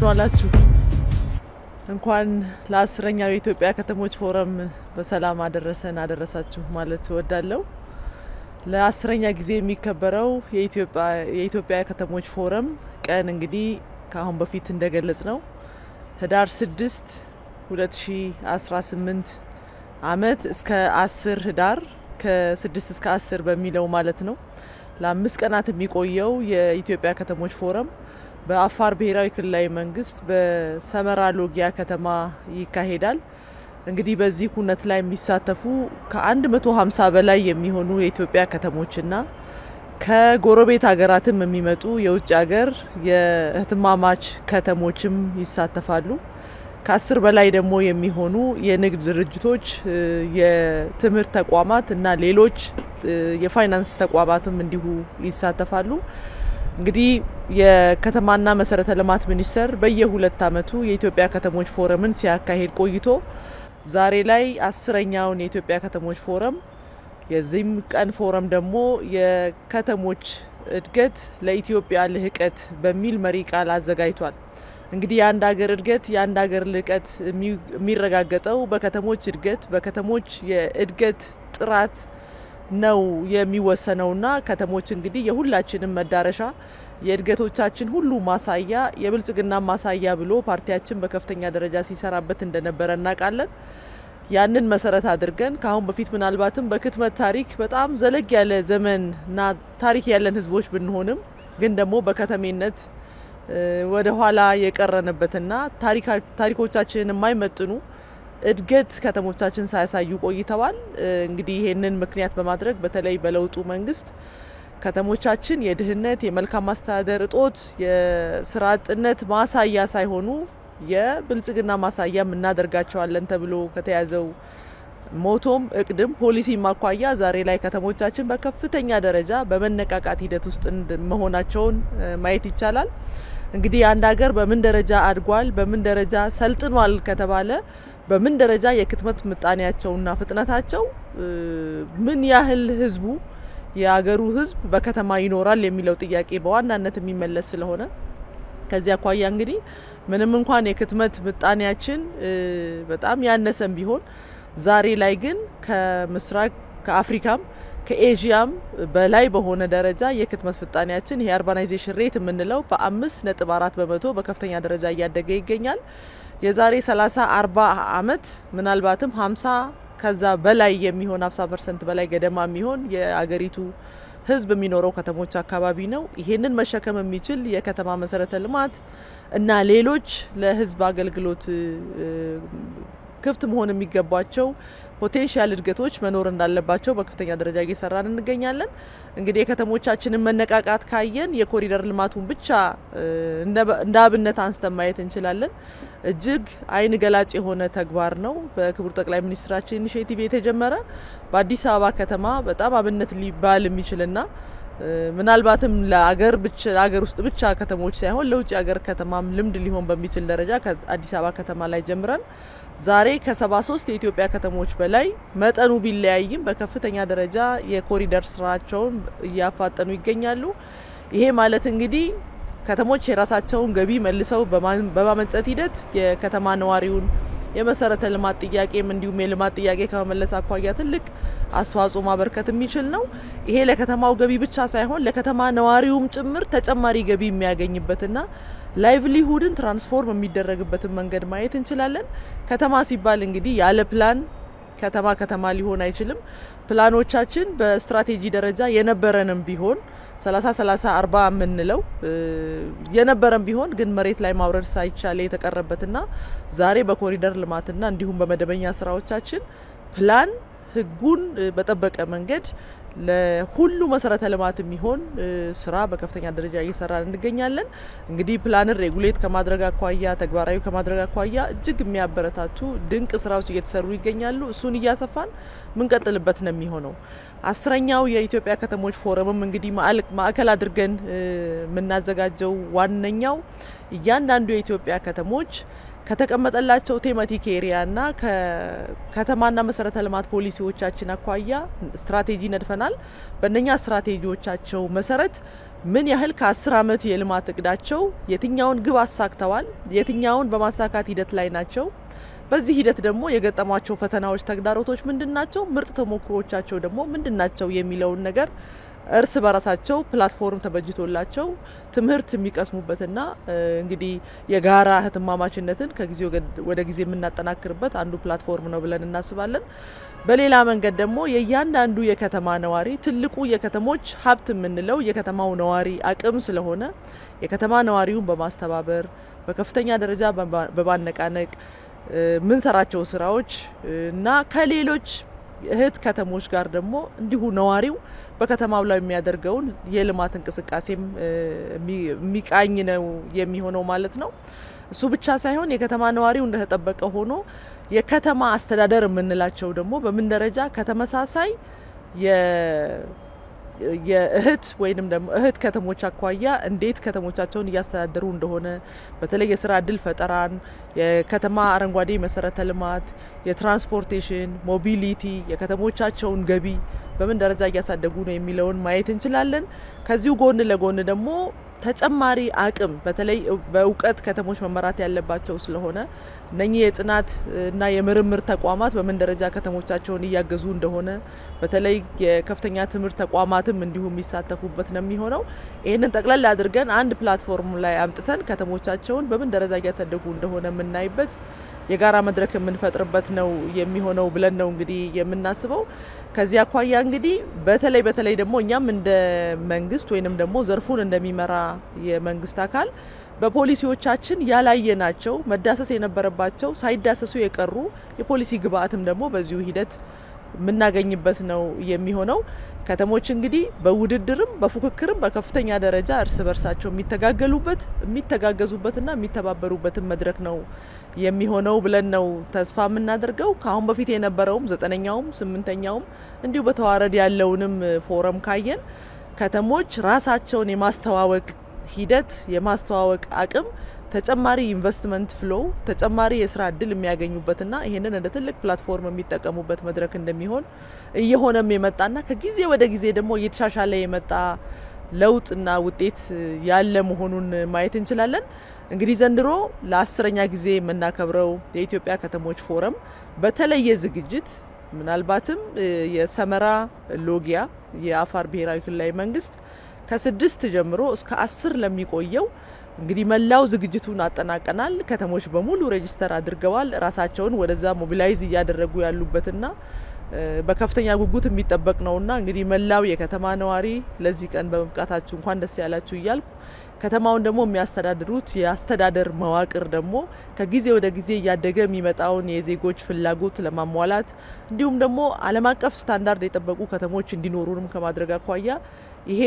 እንደዋላችሁ እንኳን ለ10ኛው የኢትዮጵያ ከተሞች ፎረም በሰላም አደረሳችሁ ማለት እወዳለሁ። ለ10ኛ ጊዜ የሚከበረው የኢትዮጵያ ከተሞች ፎረም ቀን እንግዲህ ከአሁን በፊት እንደገለጽ ነው ህዳር 6 2018 አመት እስከ 10 ህዳር ከ6 እስከ 10 በሚለው ማለት ነው ለ5 ቀናት የሚቆየው የኢትዮጵያ ከተሞች ፎረም በአፋር ብሔራዊ ክልላዊ መንግስት በሰመራ ሎጊያ ከተማ ይካሄዳል። እንግዲህ በዚህ ኩነት ላይ የሚሳተፉ ከ150 በላይ የሚሆኑ የኢትዮጵያ ከተሞችና ከጎረቤት ሀገራትም የሚመጡ የውጭ ሀገር የህትማማች ከተሞችም ይሳተፋሉ። ከ10 በላይ ደግሞ የሚሆኑ የንግድ ድርጅቶች፣ የትምህርት ተቋማት እና ሌሎች የፋይናንስ ተቋማትም እንዲሁ ይሳተፋሉ። እንግዲህ የከተማና መሰረተ ልማት ሚኒስቴር በየ2 አመቱ የኢትዮጵያ ከተሞች ፎረምን ሲያካሂድ ቆይቶ ዛሬ ላይ 10ኛውን የኢትዮጵያ ከተሞች ፎረም የዚህም ቀን ፎረም ደግሞ የከተሞች እድገት ለኢትዮጵያ ልህቀት በሚል መሪ ቃል አዘጋጅቷል። እንግዲህ የአንድ ሀገር እድገት የአንድ ሀገር ልህቀት የሚረጋገጠው በከተሞች እድገት በከተሞች የእድገት ጥራት ነው የሚወሰነውና ከተሞች እንግዲህ የሁላችንም መዳረሻ የእድገቶቻችን ሁሉ ማሳያ የብልጽግና ማሳያ ብሎ ፓርቲያችን በከፍተኛ ደረጃ ሲሰራበት እንደነበረ እናውቃለን። ያንን መሰረት አድርገን ካሁን በፊት ምናልባትም በክትመት ታሪክ በጣም ዘለግ ያለ ዘመንና ታሪክ ያለን ህዝቦች ብንሆንም ግን ደግሞ በከተሜነት ወደ ኋላ የቀረነበትና ታሪኮቻችንን የማይመጥኑ እድገት ከተሞቻችን ሳያሳዩ ቆይተዋል። እንግዲህ ይሄንን ምክንያት በማድረግ በተለይ በለውጡ መንግስት ከተሞቻችን የድህነት የመልካም ማስተዳደር እጦት የስራ አጥነት ማሳያ ሳይሆኑ የብልጽግና ማሳያ እናደርጋቸዋለን ተብሎ ከተያዘው ሞቶም እቅድም ፖሊሲ ማኳያ ዛሬ ላይ ከተሞቻችን በከፍተኛ ደረጃ በመነቃቃት ሂደት ውስጥ መሆናቸውን ማየት ይቻላል። እንግዲህ አንድ ሀገር በምን ደረጃ አድጓል በምን ደረጃ ሰልጥኗል ከተባለ በምን ደረጃ የክትመት ምጣኔያቸውና ፍጥነታቸው ምን ያህል ህዝቡ የሀገሩ ህዝብ በከተማ ይኖራል የሚለው ጥያቄ በዋናነት የሚመለስ ስለሆነ ከዚያ አኳያ እንግዲህ ምንም እንኳን የክትመት ምጣኔያችን በጣም ያነሰም ቢሆን ዛሬ ላይ ግን ከምስራቅ ከአፍሪካም ከኤዥያም በላይ በሆነ ደረጃ የክትመት ፍጣኔያችን ይሄ አርባናይዜሽን ሬት የምንለው በ5.4 በመቶ በከፍተኛ ደረጃ እያደገ ይገኛል። የዛሬ 30-40 አመት ምናልባትም 50 ከዛ በላይ የሚሆን 50% በላይ ገደማ የሚሆን የአገሪቱ ህዝብ የሚኖረው ከተሞች አካባቢ ነው። ይሄንን መሸከም የሚችል የከተማ መሰረተ ልማት እና ሌሎች ለህዝብ አገልግሎት ክፍት መሆን የሚገባቸው ፖቴንሻል እድገቶች መኖር እንዳለባቸው በከፍተኛ ደረጃ እየሰራን እንገኛለን። እንግዲህ የከተሞቻችንን መነቃቃት ካየን የኮሪደር ልማቱን ብቻ እንደ አብነት አንስተን ማየት እንችላለን። እጅግ አይን ገላጭ የሆነ ተግባር ነው። በክቡር ጠቅላይ ሚኒስትራችን ኢኒሼቲቭ የተጀመረ በአዲስ አበባ ከተማ በጣም አብነት ሊባል የሚችልና ምናልባትም ለአገር ውስጥ ብቻ ከተሞች ሳይሆን ለውጭ ሀገር ከተማም ልምድ ሊሆን በሚችል ደረጃ ከአዲስ አበባ ከተማ ላይ ጀምረን ዛሬ ከ73 የኢትዮጵያ ከተሞች በላይ መጠኑ ቢለያይም በከፍተኛ ደረጃ የኮሪደር ስራቸውን እያፋጠኑ ይገኛሉ። ይሄ ማለት እንግዲህ ከተሞች የራሳቸውን ገቢ መልሰው በማመንጨት ሂደት የከተማ ነዋሪውን የመሰረተ ልማት ጥያቄም እንዲሁም የልማት ጥያቄ ከመመለስ አኳያ ትልቅ አስተዋጽኦ ማበርከት የሚችል ነው። ይሄ ለከተማው ገቢ ብቻ ሳይሆን ለከተማ ነዋሪውም ጭምር ተጨማሪ ገቢ የሚያገኝበትና ላይቭሊሁድን ትራንስፎርም የሚደረግበትን መንገድ ማየት እንችላለን። ከተማ ሲባል እንግዲህ ያለ ፕላን ከተማ ሊሆን አይችልም። ፕላኖቻችን በስትራቴጂ ደረጃ የነበረንም ቢሆን 30-30-40 የምንለው የነበረም ቢሆን ግን መሬት ላይ ማውረድ ሳይቻል የተቀረበትና ዛሬ በኮሪደር ልማትና እንዲሁም በመደበኛ ስራዎቻችን ፕላን ህጉን በጠበቀ መንገድ ለሁሉ መሰረተ ልማት የሚሆን ስራ በከፍተኛ ደረጃ እየሰራን እንገኛለን። እንግዲህ ፕላንን ሬጉሌት ከማድረግ አኳያ ተግባራዊ ከማድረግ አኳያ እጅግ የሚያበረታቱ ድንቅ ስራዎች እየተሰሩ ይገኛሉ። እሱን እያሰፋን ምንቀጥልበት ነው የሚሆነው። 10ኛው የኢትዮጵያ ከተሞች ፎረምም እንግዲህ ማዕከል አድርገን የምናዘጋጀው ዋነኛው እያንዳንዱ የኢትዮጵያ ከተሞች ከተቀመጠላቸው ቴማቲክ ኤሪያና ከከተማና መሰረተ ልማት ፖሊሲዎቻችን አኳያ ስትራቴጂ ነድፈናል። በእነኛ ስትራቴጂዎቻቸው መሰረት ምን ያህል ከ10 አመት የልማት እቅዳቸው የትኛውን ግብ አሳክተዋል፣ የትኛውን በማሳካት ሂደት ላይ ናቸው፣ በዚህ ሂደት ደግሞ የገጠሟቸው ፈተናዎች፣ ተግዳሮቶች ምንድናቸው፣ ምርጥ ተሞክሮቻቸው ደግሞ ምንድናቸው የሚለውን ነገር እርስ በራሳቸው ፕላትፎርም ተበጅቶላቸው ትምህርት የሚቀስሙበትና እንግዲህ የጋራ ህትማማችነትን ከጊዜ ወደ ጊዜ የምናጠናክርበት አንዱ ፕላትፎርም ነው ብለን እናስባለን። በሌላ መንገድ ደግሞ የእያንዳንዱ የከተማ ነዋሪ ትልቁ የከተሞች ሀብት የምንለው የከተማው ነዋሪ አቅም ስለሆነ የከተማ ነዋሪውን በማስተባበር በከፍተኛ ደረጃ በማነቃነቅ ምንሰራቸው ስራዎች እና ከሌሎች እህት ከተሞች ጋር ደግሞ እንዲሁ ነዋሪው በከተማው ላይ የሚያደርገውን የልማት እንቅስቃሴም የሚቃኝ ነው የሚሆነው ማለት ነው። እሱ ብቻ ሳይሆን የከተማ ነዋሪው እንደተጠበቀ ሆኖ የከተማ አስተዳደር የምንላቸው ደግሞ በምን ደረጃ ከተመሳሳይ የእህት ወይንም ደግሞ እህት ከተሞች አኳያ እንዴት ከተሞቻቸውን እያስተዳደሩ እንደሆነ በተለይ የስራ እድል ፈጠራን፣ የከተማ አረንጓዴ መሰረተ ልማት፣ የትራንስፖርቴሽን ሞቢሊቲ፣ የከተሞቻቸውን ገቢ በምን ደረጃ እያሳደጉ ነው የሚለውን ማየት እንችላለን። ከዚሁ ጎን ለጎን ደግሞ ተጨማሪ አቅም በተለይ በእውቀት ከተሞች መመራት ያለባቸው ስለሆነ እነኚህ የጥናት እና የምርምር ተቋማት በምን ደረጃ ከተሞቻቸውን እያገዙ እንደሆነ በተለይ የከፍተኛ ትምህርት ተቋማትም እንዲሁ የሚሳተፉበት ነው የሚሆነው። ይህንን ጠቅላላ አድርገን አንድ ፕላትፎርም ላይ አምጥተን ከተሞቻቸውን በምን ደረጃ እያሳደጉ እንደሆነ የምናይበት የጋራ መድረክ የምንፈጥርበት ነው የሚሆነው ብለን ነው እንግዲህ የምናስበው። ከዚህ አኳያ እንግዲህ በተለይ ደግሞ እኛም እንደ መንግስት ወይንም ደግሞ ዘርፉን እንደሚመራ የመንግስት አካል በፖሊሲዎቻችን ያላየናቸው መዳሰስ የነበረባቸው ሳይዳሰሱ የቀሩ የፖሊሲ ግብአትም ደግሞ በዚሁ ሂደት የምናገኝበት ነው የሚሆነው። ከተሞች እንግዲህ በውድድርም በፉክክርም በከፍተኛ ደረጃ እርስ በርሳቸው የሚተጋገዙበትና የሚተባበሩበትን መድረክ ነው የሚሆነው ብለን ነው ተስፋ የምናደርገው። ከአሁን በፊት የነበረውም 9ኛውም 8ኛውም እንዲሁ በተዋረድ ያለውንም ፎረም ካየን ከተሞች ራሳቸውን የማስተዋወቅ ሂደት የማስተዋወቅ አቅም ተጨማሪ ኢንቨስትመንት ፍሎው ተጨማሪ የስራ እድል የሚያገኙበትና ይሄንን እንደ ትልቅ ፕላትፎርም የሚጠቀሙበት መድረክ እንደሚሆን እየሆነም የመጣና ከጊዜ ወደ ጊዜ ደግሞ እየተሻሻለ የመጣ ለውጥና ውጤት ያለ መሆኑን ማየት እንችላለን። እንግዲህ ዘንድሮ ለ10ኛ ጊዜ የምናከብረው የኢትዮጵያ ከተሞች ፎረም በተለየ ዝግጅት ምናልባትም የሰመራ ሎጊያ የአፋር ብሔራዊ ክልላዊ መንግስት ከ6 ጀምሮ እስከ 10 ለሚቆየው እንግዲህ መላው ዝግጅቱን አጠናቀናል። ከተሞች በሙሉ ሬጂስተር አድርገዋል። ራሳቸውን ወደዛ ሞቢላይዝ እያደረጉ ያሉበትና በከፍተኛ ጉጉት የሚጠበቅ ነውና እንግዲህ መላው የከተማ ነዋሪ ለዚህ ቀን በመብቃታችሁ እንኳን ደስ ያላችሁ እያልኩ ከተማውን ደግሞ የሚያስተዳድሩት የአስተዳደር መዋቅር ደግሞ ከጊዜ ወደ ጊዜ እያደገ የሚመጣውን የዜጎች ፍላጎት ለማሟላት እንዲሁም ደግሞ ዓለም አቀፍ ስታንዳርድ የጠበቁ ከተሞች እንዲኖሩንም ከማድረግ አኳያ ይሄ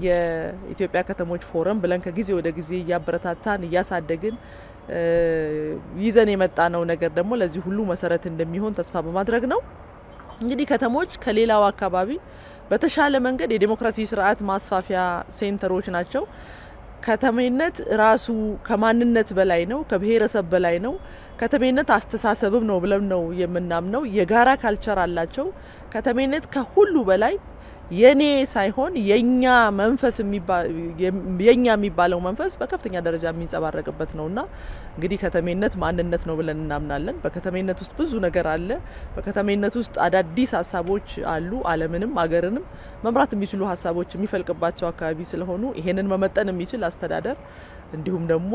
የኢትዮጵያ ከተሞች ፎረም ብለን ከጊዜ ወደ ጊዜ እያበረታታን እያሳደግን ይዘን የመጣነው ነገር ደግሞ ለዚህ ሁሉ መሰረት እንደሚሆን ተስፋ በማድረግ ነው። እንግዲህ ከተሞች ከሌላው አካባቢ በተሻለ መንገድ የዲሞክራሲ ስርዓት ማስፋፊያ ሴንተሮች ናቸው። ከተሜነት ራሱ ከማንነት በላይ ነው፣ ከብሔረሰብ በላይ ነው። ከተሜነት አስተሳሰብም ነው ብለን ነው የምናምነው። የጋራ ካልቸር አላቸው። ከተሜነት ከሁሉ በላይ የኔ ሳይሆን የኛ መንፈስ የሚባለው መንፈስ በከፍተኛ ደረጃ የሚንጸባረቅበት ነውና እንግዲህ ከተሜነት ማንነት ነው ብለን እናምናለን። በከተሜነት ውስጥ ብዙ ነገር አለ። በከተሜነት ውስጥ አዳዲስ ሀሳቦች አሉ። ዓለምንም አገርንም መምራት የሚችሉ ሀሳቦች የሚፈልቅባቸው አካባቢ ስለሆኑ ይሄንን መመጠን የሚችል አስተዳደር እንዲሁም ደግሞ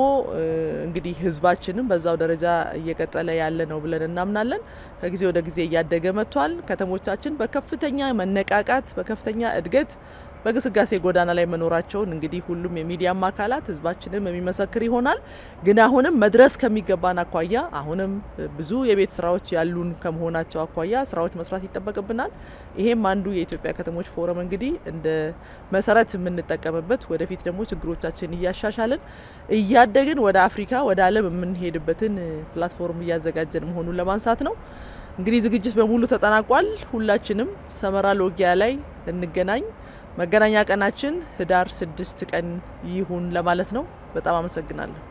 እንግዲህ ህዝባችንም በዛው ደረጃ እየቀጠለ ያለ ነው ብለን እናምናለን። ከጊዜ ወደ ጊዜ እያደገ መጥቷል። ከተሞቻችን በከፍተኛ መነቃቃት በከፍተኛ እድገት በግስጋሴ ጎዳና ላይ መኖራቸውን እንግዲህ ሁሉም የሚዲያም አካላት ህዝባችንም የሚመሰክር ይሆናል። ግን አሁንም መድረስ ከሚገባን አኳያ አሁንም ብዙ የቤት ስራዎች ያሉን ከመሆናቸው አኳያ ስራዎች መስራት ይጠበቅብናል። ይሄም አንዱ የኢትዮጵያ ከተሞች ፎረም እንግዲህ እንደ መሰረት የምንጠቀምበት ወደፊት ደግሞ ችግሮቻችን እያሻሻልን እያደግን ወደ አፍሪካ ወደ ዓለም የምንሄድበትን ፕላትፎርም እያዘጋጀን መሆኑን ለማንሳት ነው። እንግዲህ ዝግጅት በሙሉ ተጠናቋል። ሁላችንም ሰመራ ሎጊያ ላይ እንገናኝ። መገናኛ ቀናችን ህዳር 6 ቀን ይሁን ለማለት ነው። በጣም አመሰግናለሁ።